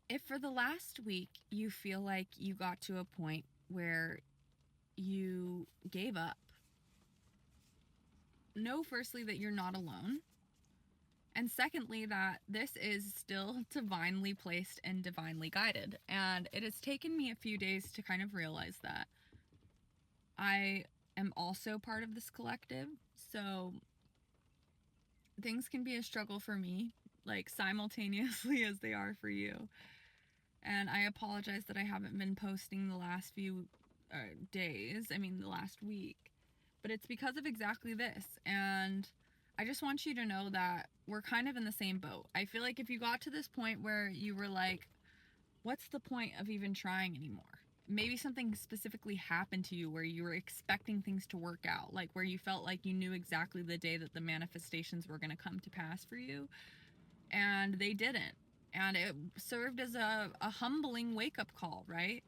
If for the last week you feel like you got to a point where you gave up, know firstly that you're not alone. And secondly, that this is still divinely placed and divinely guided. And it has taken me a few days to kind of realize that I am also part of this collective. So things can be a struggle for me, like simultaneously as they are for you. And I apologize that I haven't been posting the last few days, the last week. But it's because of exactly this. And I just want you to know that we're kind of in the same boat. I feel like if you got to this point where you were like, what's the point of even trying anymore? Maybe something specifically happened to you where you were expecting things to work out, like where you felt like you knew exactly the day that the manifestations were going to come to pass for you, and they didn't. And it served as a humbling wake-up call, right?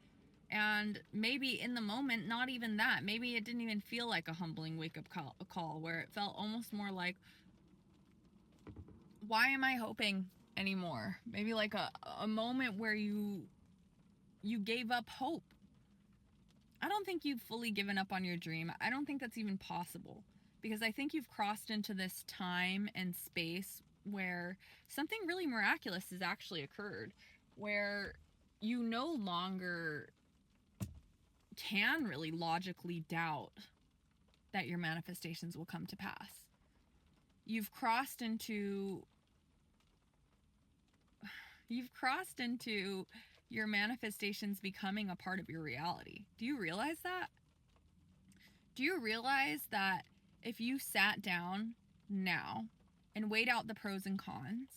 And maybe in the moment, not even that. Maybe it didn't even feel like a humbling wake-up call where it felt almost more like, why am I hoping anymore? Maybe like a moment where you gave up hope. I don't think you've fully given up on your dream. I don't think that's even possible, because I think you've crossed into this time and space where something really miraculous has actually occurred, where you no longer can really logically doubt that your manifestations will come to pass. You've crossed into your manifestations becoming a part of your reality. Do you realize that? Do you realize that if you sat down now and weighed out the pros and cons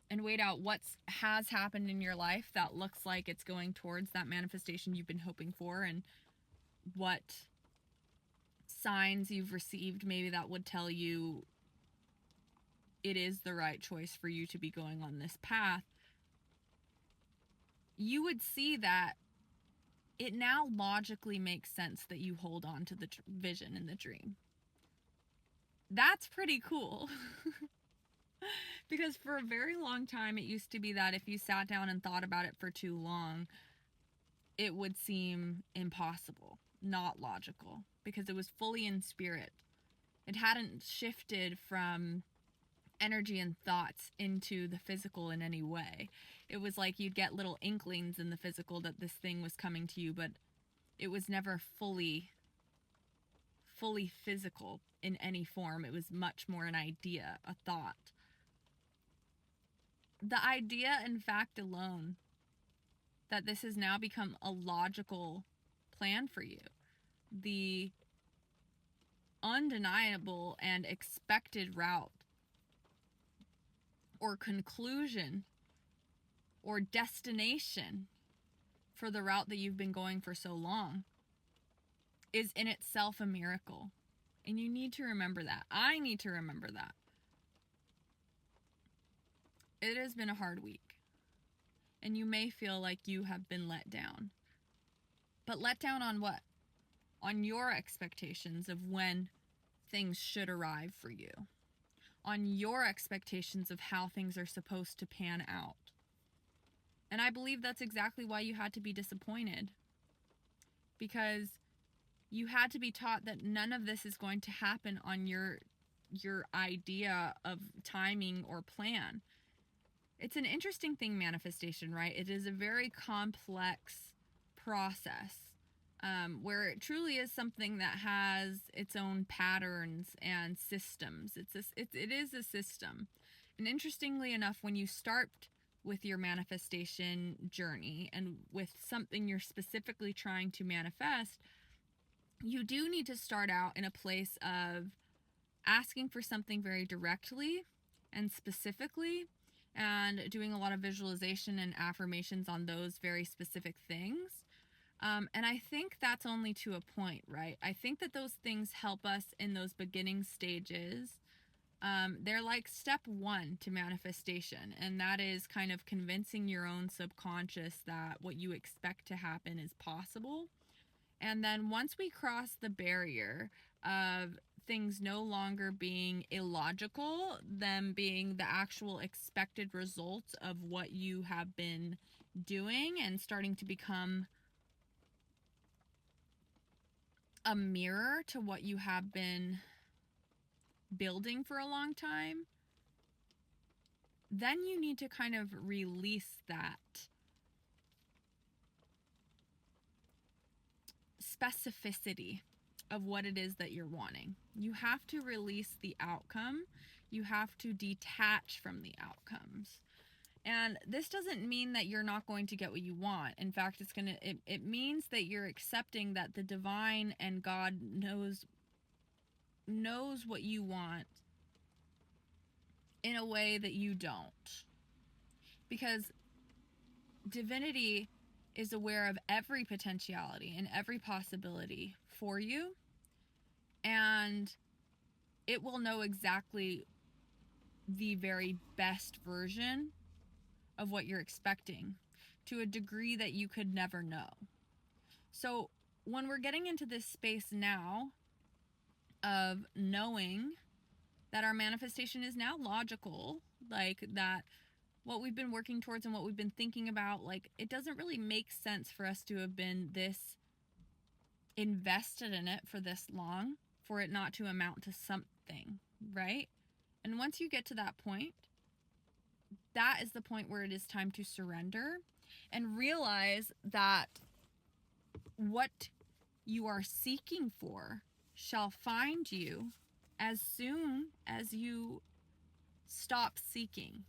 and weighed out what has happened in your life that looks like it's going towards that manifestation you've been hoping for, and what signs you've received maybe that would tell you it is the right choice for you to be going on this path, you would see that it now logically makes sense that you hold on to the vision and the dream. That's pretty cool. Because for a very long time, it used to be that if you sat down and thought about it for too long, it would seem impossible, not logical, because it was fully in spirit. It hadn't shifted from energy and thoughts into the physical in any way. It was like you'd get little inklings in the physical that this thing was coming to you, but it was never fully physical in any form. It was much more an idea, a thought. The idea and fact alone that this has now become a logical plan for you, the undeniable and expected route or conclusion or destination for the route that you've been going for so long, is in itself a miracle. And you need to remember that. I need to remember that. It has been a hard week, and you may feel like you have been let down. But let down on what? On your expectations of when things should arrive for you. On your expectations of how things are supposed to pan out. And I believe that's exactly why you had to be disappointed. Because you had to be taught that none of this is going to happen on your idea of timing or plan. It's an interesting thing, manifestation, right? It is a very complex process, where it truly is something that has its own patterns and systems. It is a system. And interestingly enough, when you start with your manifestation journey and with something you're specifically trying to manifest, you do need to start out in a place of asking for something very directly and specifically, and doing a lot of visualization and affirmations on those very specific things. And I think that's only to a point, right? I think that those things help us in those beginning stages. They're like step one to manifestation, and that is kind of convincing your own subconscious that what you expect to happen is possible. And then once we cross the barrier of things no longer being illogical, them being the actual expected results of what you have been doing, and starting to become a mirror to what you have been building for a long time, then you need to kind of release that specificity of what it is that you're wanting. You have to release the outcome. You have to detach from the outcomes. And this doesn't mean that you're not going to get what you want. In fact, it means that you're accepting that the divine and God knows what you want in a way that you don't. Because divinity is aware of every potentiality and every possibility for you, and it will know exactly the very best version of what you're expecting to a degree that you could never know. So when we're getting into this space now of knowing that our manifestation is now logical, like that what we've been working towards and what we've been thinking about, like, it doesn't really make sense for us to have been this invested in it for this long for it not to amount to something, right? And once you get to that point, that is the point where it is time to surrender and realize that what you are seeking for shall find you as soon as you stop seeking.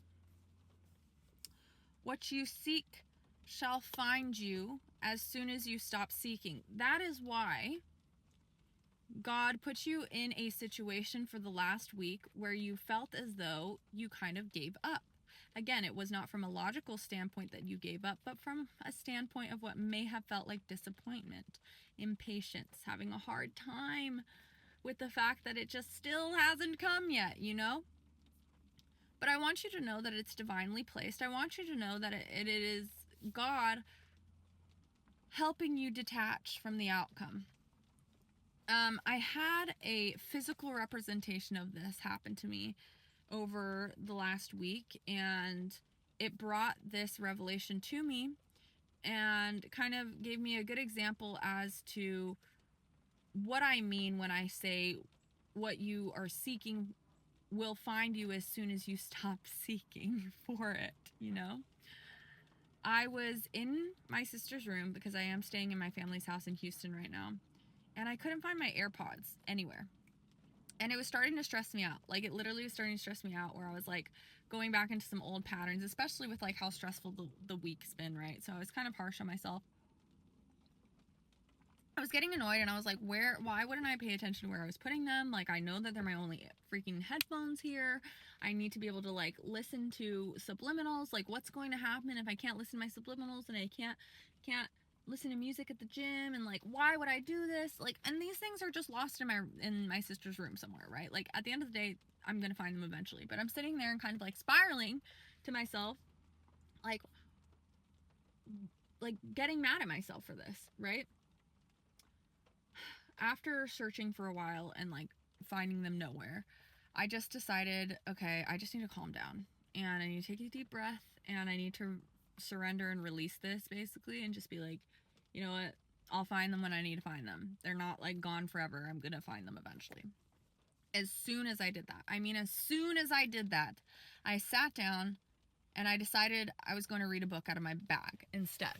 What you seek shall find you as soon as you stop seeking. That is why God put you in a situation for the last week where you felt as though you kind of gave up. Again, it was not from a logical standpoint that you gave up, but from a standpoint of what may have felt like disappointment, impatience, having a hard time with the fact that it just still hasn't come yet, you know? But I want you to know that it's divinely placed. I want you to know that it is God helping you detach from the outcome. I had a physical representation of this happen to me over the last week, and it brought this revelation to me and kind of gave me a good example as to what I mean when I say what you are seeking will find you as soon as you stop seeking for it, you know? I was in my sister's room because I am staying in my family's house in Houston right now, and I couldn't find my AirPods anywhere. And it was starting to stress me out. Like, it literally was starting to stress me out, where I was like going back into some old patterns, especially with like how stressful the week's been, right? So I was kind of harsh on myself. I was getting annoyed, and I was like, why wouldn't I pay attention to where I was putting them? Like, I know that they're my only freaking headphones here. I need to be able to like listen to subliminals. Like, what's going to happen if I can't listen to my subliminals and I can't listen to music at the gym? And like, why would I do this? Like, and these things are just lost in my sister's room somewhere, right? Like, at the end of the day, I'm gonna find them eventually. But I'm sitting there and kind of like spiraling to myself, like getting mad at myself for this, right? After searching for a while and like finding them nowhere, I just decided, okay, I just need to calm down, and I need to take a deep breath, and I need to surrender and release this, basically, and just be like, you know what, I'll find them when I need to find them. They're not like gone forever. I'm gonna find them eventually. As soon as I did that, I sat down and I decided I was going to read a book out of my bag instead.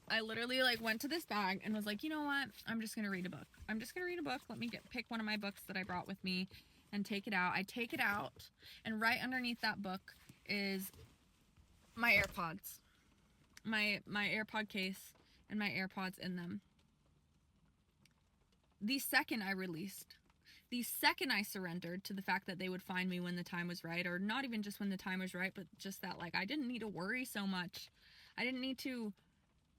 I literally like went to this bag and was like, you know what? I'm just going to read a book. Let me pick one of my books that I brought with me and take it out. I take it out, and right underneath that book is my AirPods. My AirPod case and my AirPods in them. The second I surrendered to the fact that they would find me when the time was right, or not even just when the time was right, but just that like I didn't need to worry so much. I didn't need to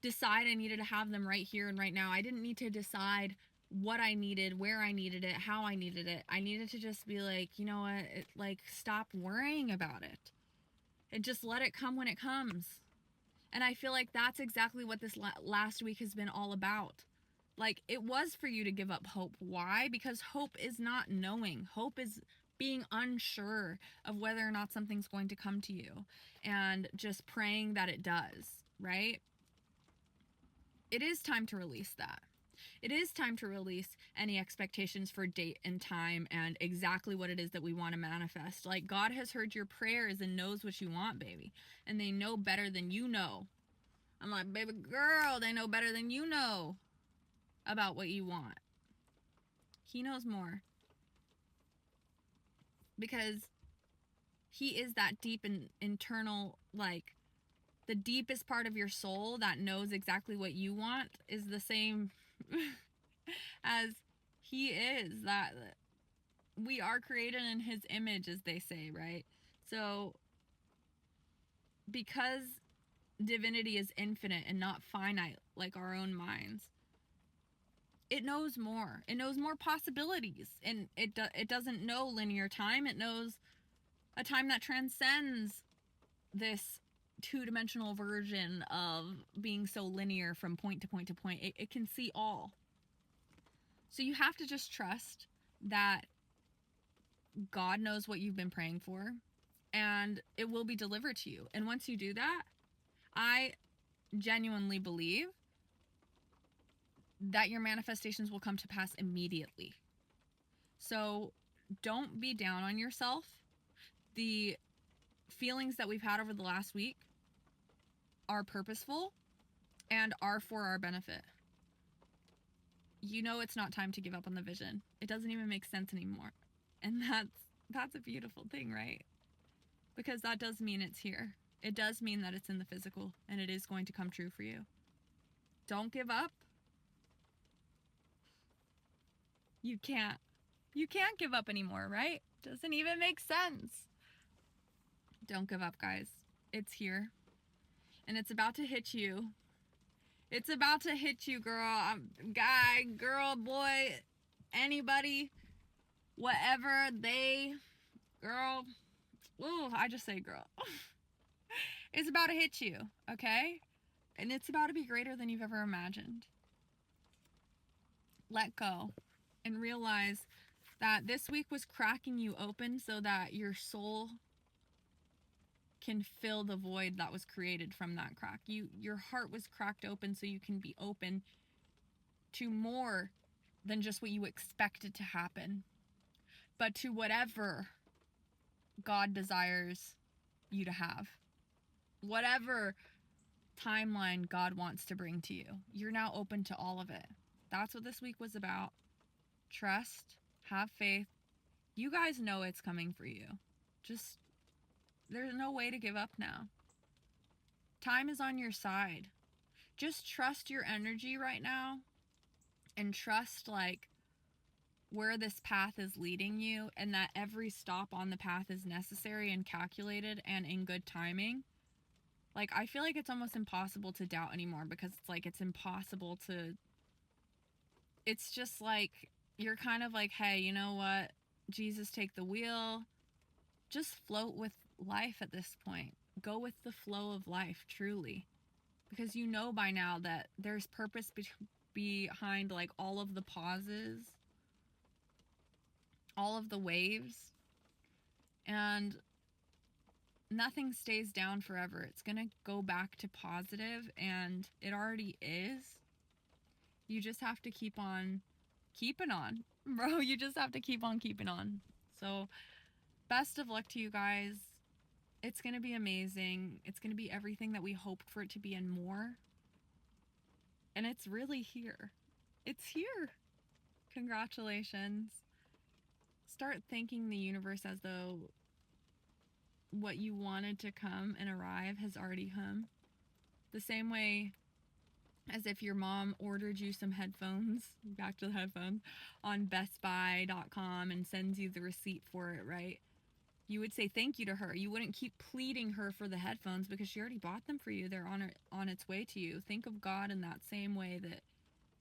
decide I needed to have them right here and right now. I didn't need to decide what I needed, where I needed it, how I needed it. I needed to just be like, you know what, like, stop worrying about it and just let it come when it comes. And I feel like that's exactly what this last week has been all about. Like, it was for you to give up hope. Why? Because hope is not knowing. Hope is being unsure of whether or not something's going to come to you and just praying that it does, right? It is time to release that. It is time to release any expectations for date and time and exactly what it is that we want to manifest. Like, God has heard your prayers and knows what you want, baby. And they know better than you know. I'm like, baby girl, they know better than you know about what you want. He knows more. Because he is that deep and internal, like, the deepest part of your soul that knows exactly what you want is the same as he is. That we are created in his image, as they say, right? So because divinity is infinite and not finite like our own minds, it knows more. It knows more possibilities, and it doesn't know linear time. It knows a time that transcends this two-dimensional version of being so linear from point to point to point. It can see all. So you have to just trust that God knows what you've been praying for, and it will be delivered to you. And once you do that, I genuinely believe that your manifestations will come to pass immediately. So don't be down on yourself. The feelings that we've had over the last week are purposeful and are for our benefit. You know, it's not time to give up on the vision. It doesn't even make sense anymore. And that's a beautiful thing, right? Because that does mean it's here. It does mean that it's in the physical, and it is going to come true for you. Don't give up. You can't give up anymore, right? Doesn't even make sense. Don't give up, guys. It's here. And it's about to hit you. It's about to hit you, girl. Guy, girl, boy, anybody, whatever, they, girl. Ooh, I just say girl. It's about to hit you, okay? And it's about to be greater than you've ever imagined. Let go and realize that this week was cracking you open so that your soul can fill the void that was created from that crack. Your heart was cracked open so you can be open to more than just what you expected to happen, but to whatever God desires you to have. Whatever timeline God wants to bring to you, you're now open to all of it. That's what this week was about. Trust, have faith. You guys know it's coming for you. Just, there's no way to give up now. Time is on your side. Just trust your energy right now and trust, like, where this path is leading you, and that every stop on the path is necessary and calculated and in good timing. Like, I feel like it's almost impossible to doubt anymore, because it's like, it's impossible to, it's just like, you're kind of like, hey, you know what? Jesus, take the wheel. Just float with life at this point. Go with the flow of life, truly. Because you know by now that there's purpose behind, like, all of the pauses, all of the waves, and nothing stays down forever. It's gonna go back to positive, and it already is. You just have to keep on keeping on, bro. You just have to keep on keeping on. So best of luck to you guys. It's gonna be amazing. It's gonna be everything that we hoped for it to be and more. And it's really here. It's here. Congratulations. Start thanking the universe as though what you wanted to come and arrive has already come. The same way as if your mom ordered you some headphones, back to the headphones, on bestbuy.com and sends you the receipt for it, right? You would say thank you to her. You wouldn't keep pleading her for the headphones because she already bought them for you. They're on its way to you. Think of God in that same way, that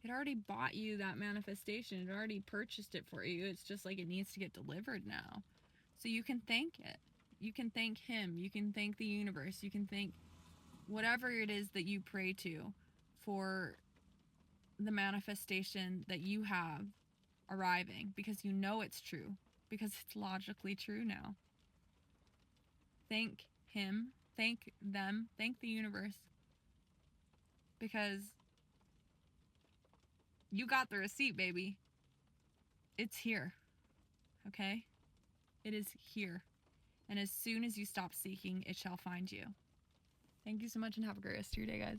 it already bought you that manifestation. It already purchased it for you. It's just like it needs to get delivered now. So you can thank it. You can thank him. You can thank the universe. You can thank whatever it is that you pray to for the manifestation that you have arriving because you know it's true, because it's logically true now. Thank him, thank them, thank the universe, because you got the receipt, baby. It's here, okay? It is here. And as soon as you stop seeking, it shall find you. Thank you so much and have a great rest of your day, guys.